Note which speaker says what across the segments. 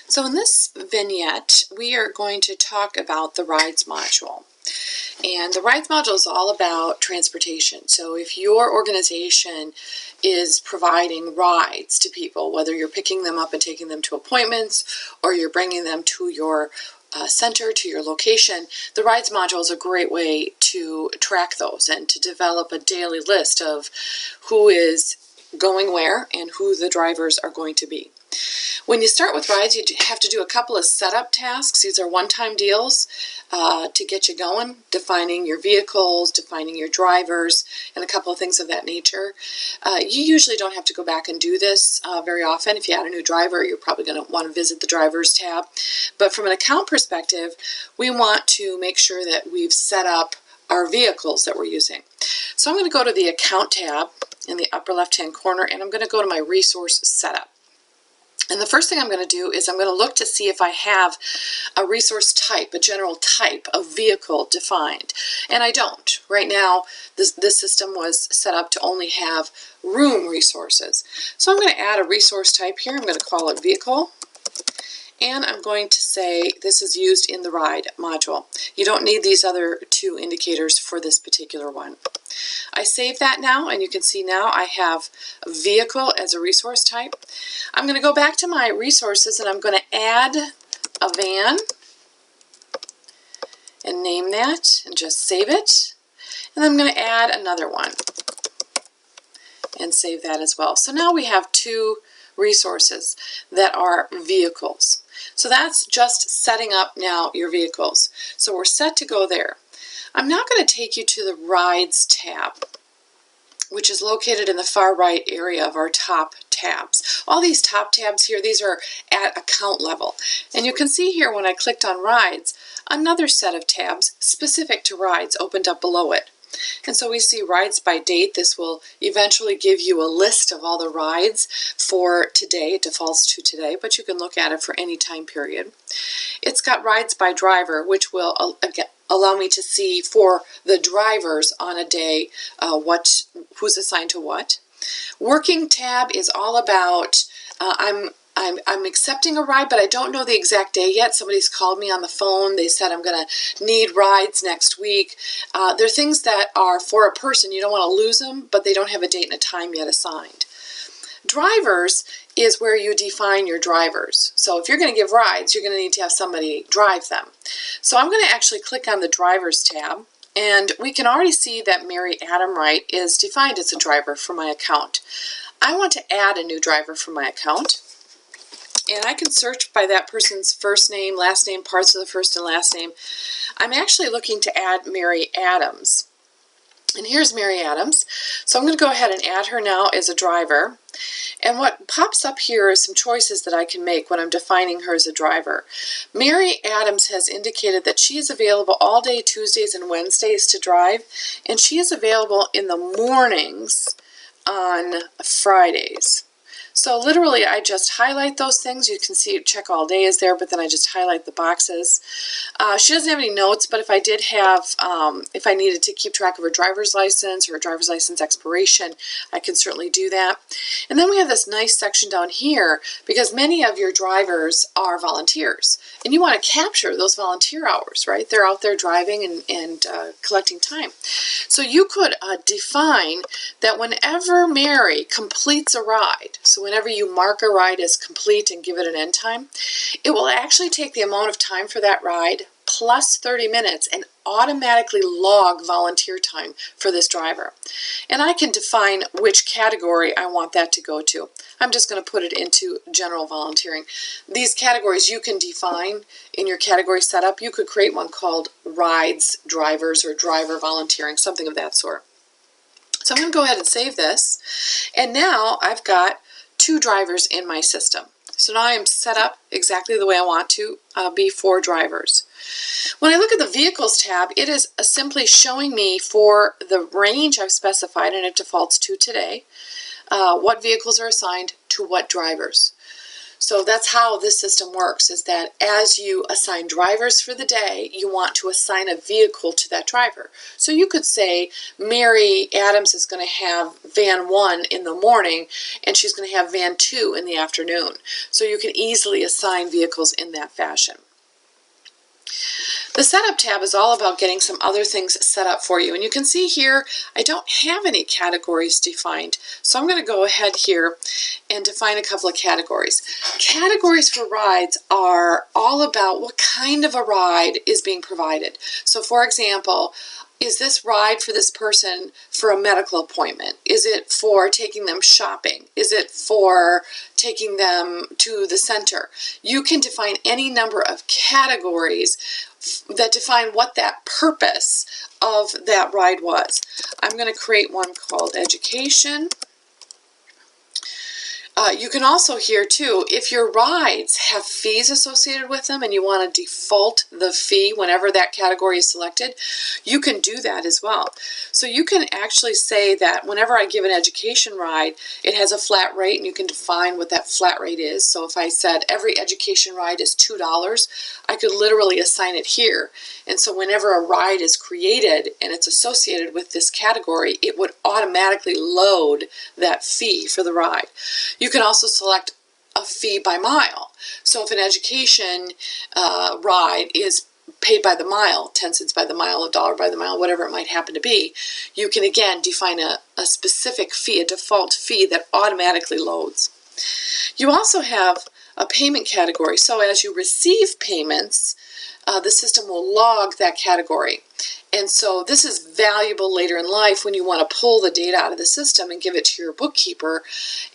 Speaker 1: So in this vignette, we are going to talk about the Rides module. And the Rides module is all about transportation. So if your organization is providing rides to people, whether you're picking them up and taking them to appointments or you're bringing them to your center, to your location, the Rides module is a great way to track those and to develop a daily list of who is going where and who the drivers are going to be. When you start with rides, you have to do a couple of setup tasks. These are one-time deals to get you going, defining your vehicles, defining your drivers, and a couple of things of that nature. You usually don't have to go back and do this very often. If you add a new driver, you're probably going to want to visit the Drivers tab. But from an account perspective, we want to make sure that we've set up our vehicles that we're using. So I'm going to go to the Account tab in the upper left-hand corner, and I'm going to go to my Resource Setup. And the first thing I'm going to do is I'm going to look to see if I have a resource type, a general type of vehicle defined. And I don't. Right now, this system was set up to only have room resources. So I'm going to add a resource type here. I'm going to call it Vehicle. And I'm going to say this is used in the Ride module. You don't need these other two indicators for this particular one. I save that now, and you can see now I have a vehicle as a resource type. I'm going to go back to my resources, and I'm going to add a van and name that and just save it. And I'm going to add another one and save that as well. So now we have two resources that are vehicles. So that's just setting up now your vehicles. So we're set to go there. I'm now going to take you to the Rides tab, which is located in the far right area of our top tabs. All these top tabs here, these are at account level. And you can see here when I clicked on Rides, another set of tabs specific to Rides opened up below it. And so we see rides by date. This will eventually give you a list of all the rides for today. It defaults to today, but you can look at it for any time period. It's got rides by driver, which will allow me to see for the drivers on a day who's assigned to what. Working tab is all about I'm accepting a ride, but I don't know the exact day yet. Somebody's called me on the phone. They said I'm going to need rides next week. They're things that are for a person. You don't want to lose them, but they don't have a date and a time yet assigned. Drivers is where you define your drivers. So if you're going to give rides, you're going to need to have somebody drive them. So I'm going to actually click on the Drivers tab, and we can already see that Mary Adam Wright is defined as a driver for my account. I want to add a new driver for my account. And I can search by that person's first name, last name, parts of the first and last name. I'm actually looking to add Mary Adams. And here's Mary Adams. So I'm going to go ahead and add her now as a driver. And what pops up here is some choices that I can make when I'm defining her as a driver. Mary Adams has indicated that she is available all day Tuesdays and Wednesdays to drive, and she is available in the mornings on Fridays. So literally I just highlight those things. You can see check all day is there, but then I just highlight the boxes. She doesn't have any notes, but if I did have, if I needed to keep track of her driver's license or her driver's license expiration, I can certainly do that. And then we have this nice section down here because many of your drivers are volunteers, and you want to capture those volunteer hours, right? They're out there driving and collecting time. So you could define that whenever Mary completes a ride, so whenever you mark a ride as complete and give it an end time, it will actually take the amount of time for that ride plus 30 minutes and automatically log volunteer time for this driver. And I can define which category I want that to go to. I'm just going to put it into general volunteering. These categories you can define in your category setup. You could create one called Rides, Drivers, or Driver Volunteering, something of that sort. So I'm going to go ahead and save this. And now I've got two drivers in my system. So now I am set up exactly the way I want to be for drivers. When I look at the Vehicles tab, it is simply showing me for the range I've specified, and it defaults to today, what vehicles are assigned to what drivers. So that's how this system works, is that as you assign drivers for the day, you want to assign a vehicle to that driver. So you could say Mary Adams is going to have van 1 in the morning and she's going to have van 2 in the afternoon. So you can easily assign vehicles in that fashion. The Setup tab is all about getting some other things set up for you. And you can see here, I don't have any categories defined. So I'm going to go ahead here and define a couple of categories. Categories for rides are all about what kind of a ride is being provided. So for example, is this ride for this person for a medical appointment? Is it for taking them shopping? Is it for taking them to the center? You can define any number of categories that define what that purpose of that ride was. I'm going to create one called Education. You can also here too, if your rides have fees associated with them and you want to default the fee whenever that category is selected, you can do that as well. So you can actually say that whenever I give an education ride, it has a flat rate, and you can define what that flat rate is. So if I said every education ride is $2, I could literally assign it here. And so whenever a ride is created and it's associated with this category, it would automatically load that fee for the ride. You can also select a fee by mile. So if an education ride is paid by the mile, 10 cents by the mile, $1 by the mile, whatever it might happen to be, you can again define a specific fee, a default fee that automatically loads. You also have a payment category. So as you receive payments, the system will log that category. And so this is valuable later in life when you want to pull the data out of the system and give it to your bookkeeper.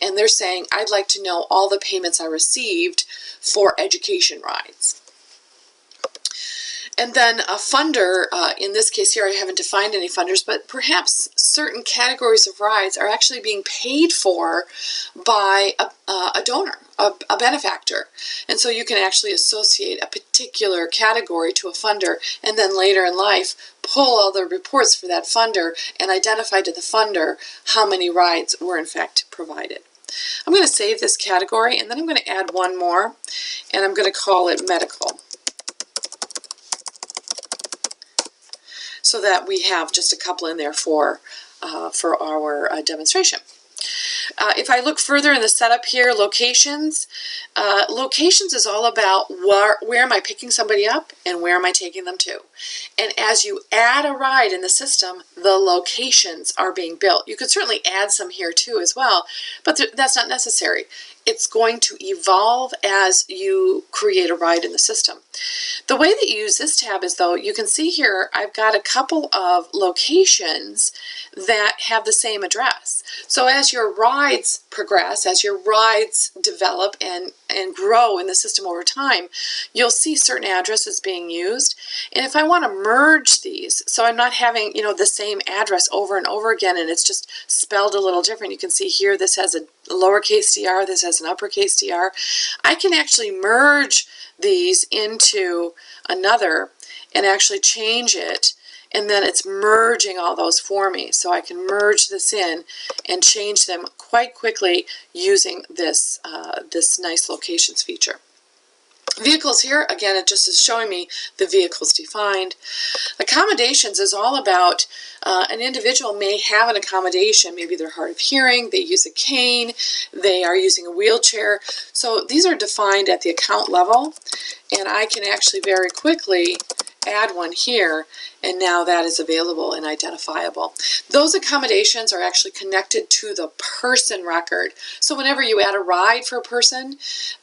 Speaker 1: And they're saying, I'd like to know all the payments I received for education rides. And then a funder, in this case here I haven't defined any funders, but perhaps certain categories of rides are actually being paid for by a donor, a benefactor. And so you can actually associate a particular category to a funder, and then later in life pull all the reports for that funder and identify to the funder how many rides were in fact provided. I'm going to save this category, and then I'm going to add one more, and I'm going to call it medical, so that we have just a couple in there for our demonstration. If I look further in the setup here, locations. Locations is all about where am I picking somebody up and where am I taking them to. And as you add a ride in the system, the locations are being built. You could certainly add some here too as well, but that's not necessary. It's going to evolve as you create a ride in the system. The way that you use this tab is, though, you can see here I've got a couple of locations that have the same address. So as your rides progress, as your rides develop and grow in the system over time, you'll see certain addresses being used. And if I want to merge these, so I'm not having, the same address over and over again and it's just spelled a little different. You can see here this has a lowercase dr, this has an uppercase dr. I can actually merge these into another and actually change it, and then it's merging all those for me. So I can merge this in and change them quite quickly using this, this nice locations feature. Vehicles here, again, it just is showing me the vehicles defined. Accommodations is all about an individual may have an accommodation. Maybe they're hard of hearing, they use a cane, they are using a wheelchair. So these are defined at the account level, and I can actually very quickly add one here, and now that is available and identifiable. Those accommodations are actually connected to the person record. So whenever you add a ride for a person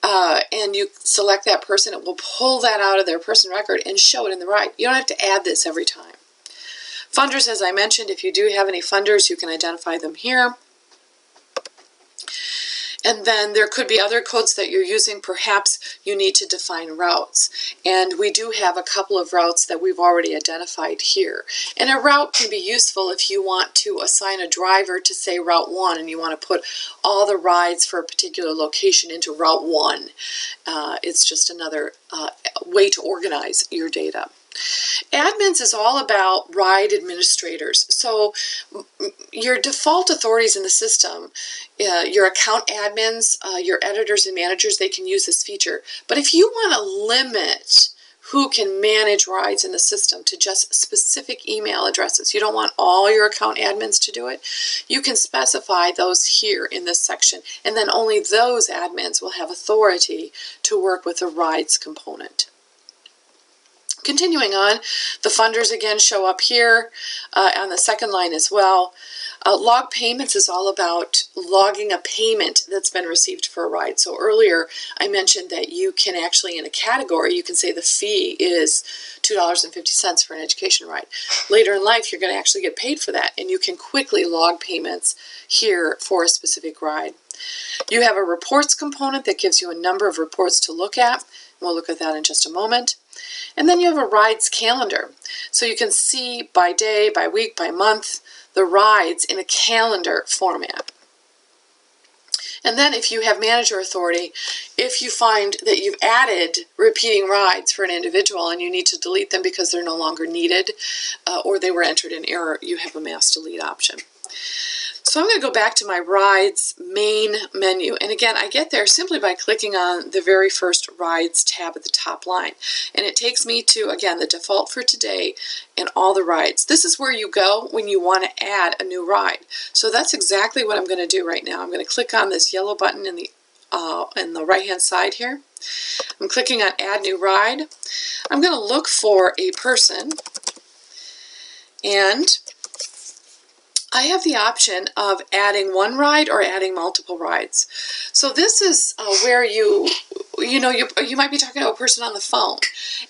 Speaker 1: and you select that person, it will pull that out of their person record and show it in the ride. You don't have to add this every time. Funders, as I mentioned, if you do have any funders, you can identify them here. And then there could be other codes that you're using. Perhaps you need to define routes. And we do have a couple of routes that we've already identified here. And a route can be useful if you want to assign a driver to, say, Route 1, and you want to put all the rides for a particular location into Route 1. It's just another way to organize your data. Admins is all about ride administrators. So your default authorities in the system, your account admins, your editors and managers, they can use this feature. But if you want to limit who can manage rides in the system to just specific email addresses, you don't want all your account admins to do it, you can specify those here in this section, and then only those admins will have authority to work with the rides component. Continuing on, the funders again show up here on the second line as well. Log payments is all about logging a payment that's been received for a ride. So earlier I mentioned that you can actually, in a category, you can say the fee is $2.50 for an education ride. Later in life, you're going to actually get paid for that, and you can quickly log payments here for a specific ride. You have a reports component that gives you a number of reports to look at. We'll look at that in just a moment. And then you have a rides calendar. So you can see by day, by week, by month, the rides in a calendar format. And then if you have manager authority, if you find that you've added repeating rides for an individual and you need to delete them because they're no longer needed or they were entered in error, you have a mass delete option. So I'm going to go back to my Rides main menu, and again I get there simply by clicking on the very first Rides tab at the top line, and it takes me to, again, the default for today and all the rides. This is where you go when you want to add a new ride. So that's exactly what I'm going to do right now. I'm going to click on this yellow button in the right hand side here. I'm clicking on Add New Ride. I'm going to look for a person, and I have the option of adding one ride or adding multiple rides. So this is where you might be talking to a person on the phone,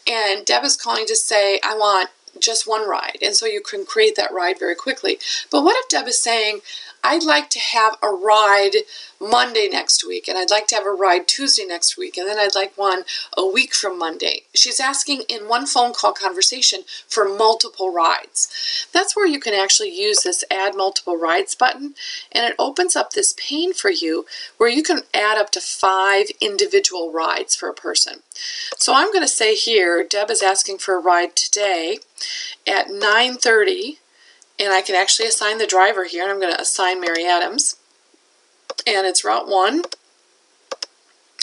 Speaker 1: and Deb is calling to say, I want just one ride, and so you can create that ride very quickly. But what if Deb is saying, I'd like to have a ride Monday next week, and I'd like to have a ride Tuesday next week, and then I'd like one a week from Monday. She's asking in one phone call conversation for multiple rides. That's where you can actually use this Add Multiple Rides button, and it opens up this pane for you where you can add up to 5 individual rides for a person. So I'm going to say here, Deb is asking for a ride today at 9:30, and I can actually assign the driver here, and I'm going to assign Mary Adams, and it's Route 1,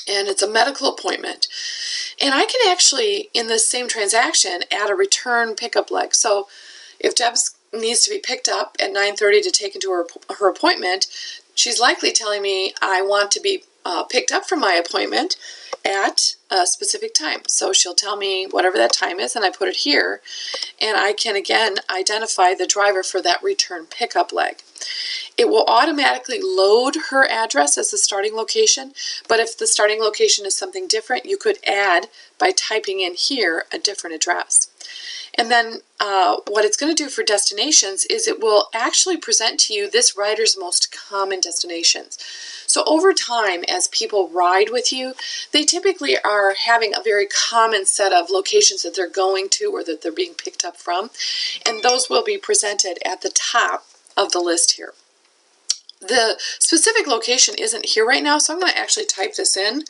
Speaker 1: and it's a medical appointment. And I can actually, in this same transaction, add a return pickup leg. So if Deb needs to be picked up at 9:30 to take into her appointment, she's likely telling me I want to be picked up from my appointment at a specific time. So she'll tell me whatever that time is, and I put it here, and I can again identify the driver for that return pickup leg. It will automatically load her address as the starting location, but if the starting location is something different, you could add by typing in here a different address. And then what it's going to do for destinations is it will actually present to you this rider's most common destinations. So over time, as people ride with you, they typically are having a very common set of locations that they're going to or that they're being picked up from, and those will be presented at the top of the list here. The specific location isn't here right now, so I'm going to actually type this in.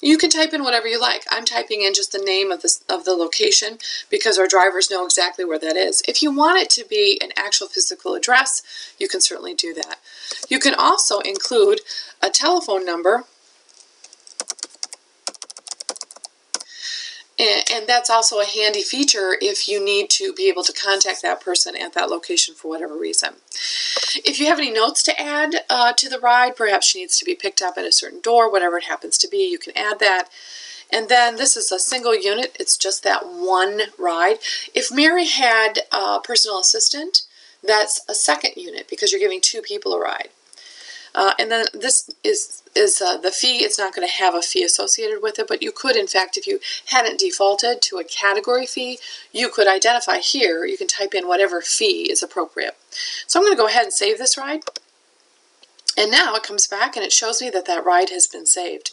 Speaker 1: You can type in whatever you like. I'm typing in just the name of the location because our drivers know exactly where that is. If you want it to be an actual physical address, you can certainly do that. You can also include a telephone number, and that's also a handy feature if you need to be able to contact that person at that location for whatever reason. If you have any notes to add to the ride, perhaps she needs to be picked up at a certain door, whatever it happens to be, you can add that. And then this is a single unit. It's just that one ride. If Mary had a personal assistant, that's a second unit because you're giving 2 people a ride. And then this is the fee. It's not going to have a fee associated with it, but you could, in fact, if you hadn't defaulted to a category fee, you could identify here, you can type in whatever fee is appropriate. So I'm going to go ahead and save this ride. And now it comes back and it shows me that that ride has been saved.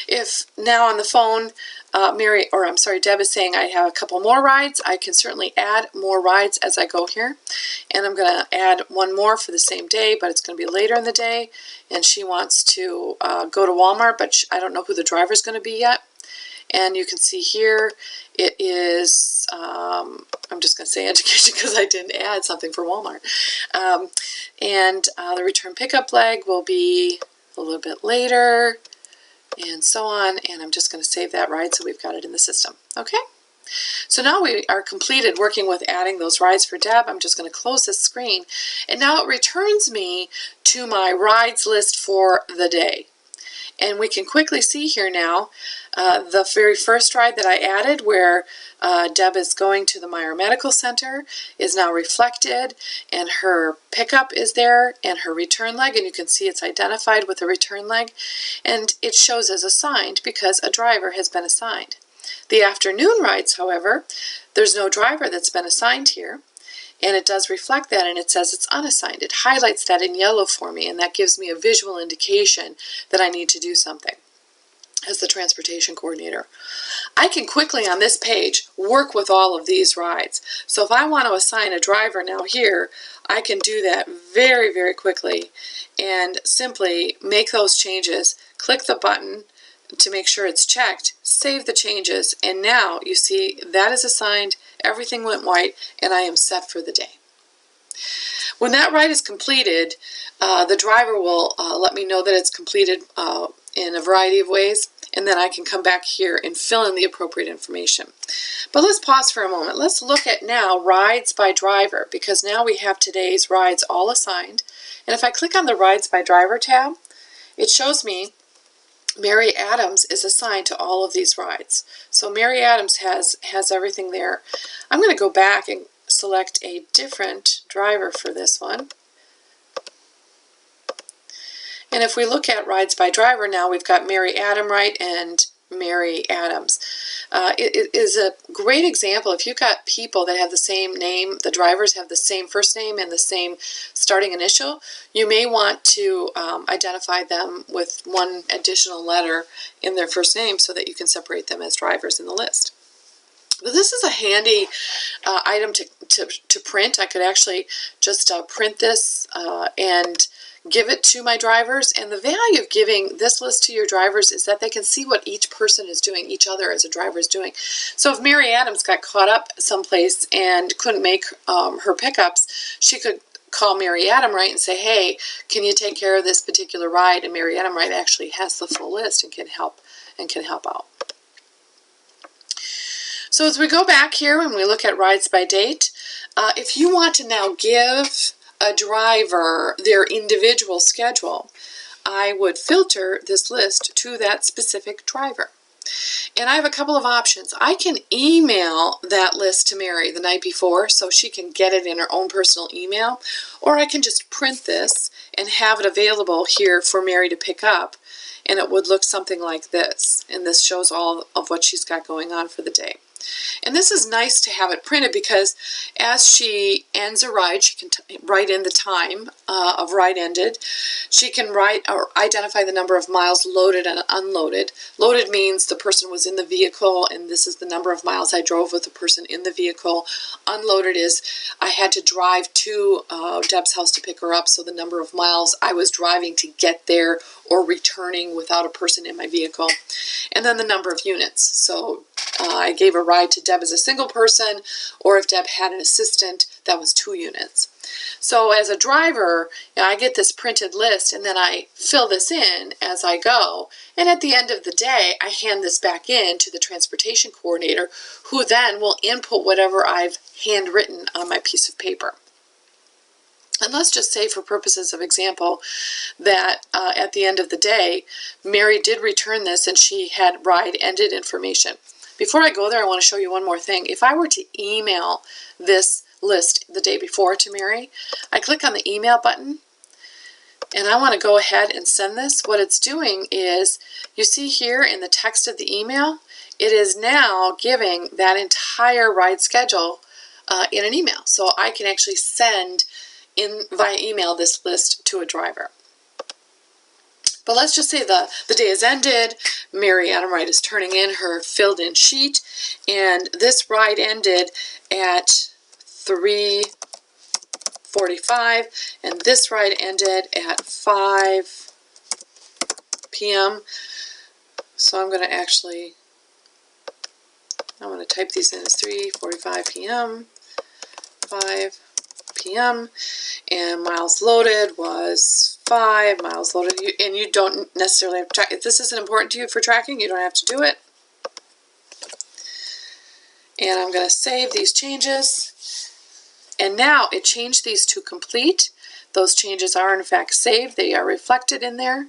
Speaker 1: If now on the phone, Deb is saying I have a couple more rides, I can certainly add more rides as I go here. And I'm going to add one more for the same day, but it's going to be later in the day. And she wants to go to Walmart, but I don't know who the driver is going to be yet. And you can see here it is, I'm just going to say education because I didn't add something for Walmart. The return pickup leg will be a little bit later, and so on. And I'm just going to save that ride so we've got it in the system. Okay? So now we are completed working with adding those rides for Deb. I'm just going to close this screen. And now it returns me to my rides list for the day. And we can quickly see here now the very first ride that I added where Deb is going to the Meyer Medical Center is now reflected, and her pickup is there and her return leg, and you can see it's identified with a return leg, and it shows as assigned because a driver has been assigned. The afternoon rides, however, there's no driver that's been assigned here, and it does reflect that, and it says it's unassigned. It highlights that in yellow for me, and that gives me a visual indication that I need to do something as the transportation coordinator. I can quickly on this page work with all of these rides. So if I want to assign a driver now here, I can do that very, very quickly and simply make those changes, click the button to make sure it's checked, save the changes, and now you see that is assigned, everything went white, and I am set for the day. When that ride is completed, the driver will let me know that it's completed in a variety of ways, and then I can come back here and fill in the appropriate information. But let's pause for a moment. Let's look at now rides by driver, because now we have today's rides all assigned. And if I click on the Rides by Driver tab, it shows me Mary Adams is assigned to all of these rides. So Mary Adams has everything there. I'm going to go back and select a different driver for this one. And if we look at rides by driver now, we've got Mary Adamwright and Mary Adams. It is a great example. If you've got people that have the same name, the drivers have the same first name and the same starting initial, you may want to identify them with one additional letter in their first name so that you can separate them as drivers in the list. But this is a handy item to print. I could actually just print this and give it to my drivers, and the value of giving this list to your drivers is that they can see what each person is doing, each other as a driver is doing. So if Mary Adams got caught up someplace and couldn't make her pickups, she could call Mary Adamwright and say, hey, can you take care of this particular ride? And Mary Adamwright actually has the full list and can help out. So as we go back here and we look at rides by date, if you want to now give a driver their individual schedule, I would filter this list to that specific driver. And I have a couple of options. I can email that list to Mary the night before so she can get it in her own personal email, or I can just print this and have it available here for Mary to pick up, and it would look something like this. And this shows all of what she's got going on for the day. And this is nice to have it printed because as she ends a ride, she can write in the time of ride ended. She can write or identify the number of miles loaded and unloaded. Loaded means the person was in the vehicle and this is the number of miles I drove with the person in the vehicle. Unloaded is I had to drive to Deb's house to pick her up, so the number of miles I was driving to get there or returning without a person in my vehicle. And then the number of units. So I gave a ride to Deb as a single person, or if Deb had an assistant, that was 2 units. So as a driver, I get this printed list and then I fill this in as I go. And at the end of the day, I hand this back in to the transportation coordinator, who then will input whatever I've handwritten on my piece of paper. And let's just say, for purposes of example, that at the end of the day, Mary did return this and she had ride ended information. Before I go there, I want to show you one more thing. If I were to email this list the day before to Mary, I click on the email button and I want to go ahead and send this. What it's doing is, you see here in the text of the email, it is now giving that entire ride schedule in an email. So I can actually send via email this list to a driver. But let's just say the day is ended, Mary Adamwright is turning in her filled in sheet, and this ride ended at 3:45, and this ride ended at 5 p.m. So I'm going to actually I'm going to type these in as 3:45 p.m., 5 p.m., and miles loaded was 5 miles loaded. And you don't necessarily have to track. If this isn't important to you for tracking, you don't have to do it. And I'm going to save these changes. And now it changed these to complete. Those changes are in fact saved. They are reflected in there.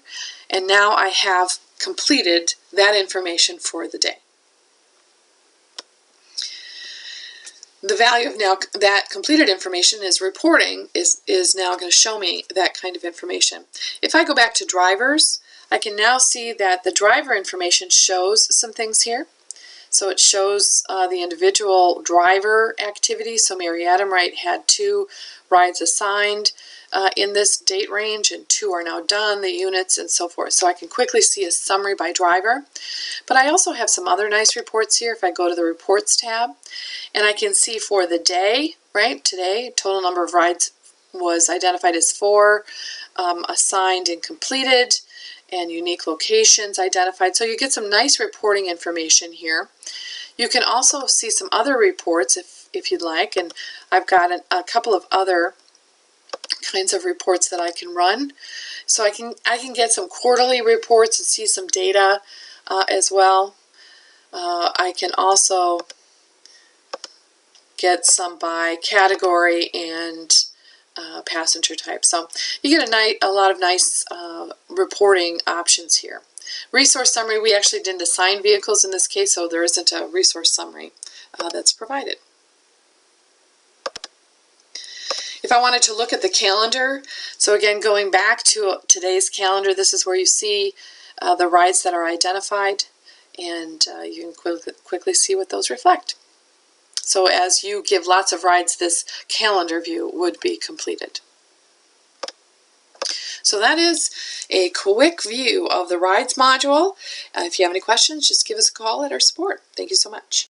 Speaker 1: And now I have completed that information for the day. The value of now that completed information is reporting is now going to show me that kind of information. If I go back to drivers, I can now see that the driver information shows some things here. So it shows the individual driver activity. So Mary Adam Wright had 2 rides assigned in this date range, and 2 are now done, the units and so forth. So I can quickly see a summary by driver. But I also have some other nice reports here if I go to the Reports tab. And I can see for the day, right, today, total number of rides was identified as 4, assigned and completed, and unique locations identified. So you get some nice reporting information here. You can also see some other reports if you'd like, and I've got a couple of other kinds of reports that I can run. So I can get some quarterly reports and see some data as well. I can also get some by category and passenger type. So you get a lot of nice reporting options here. Resource summary, we actually didn't assign vehicles in this case, so there isn't a resource summary that's provided. If I wanted to look at the calendar, so again, going back to today's calendar, this is where you see the rides that are identified, and you can quickly see what those reflect. So as you give lots of rides, this calendar view would be completed. So that is a quick view of the Rides module. If you have any questions, just give us a call at our support. Thank you so much.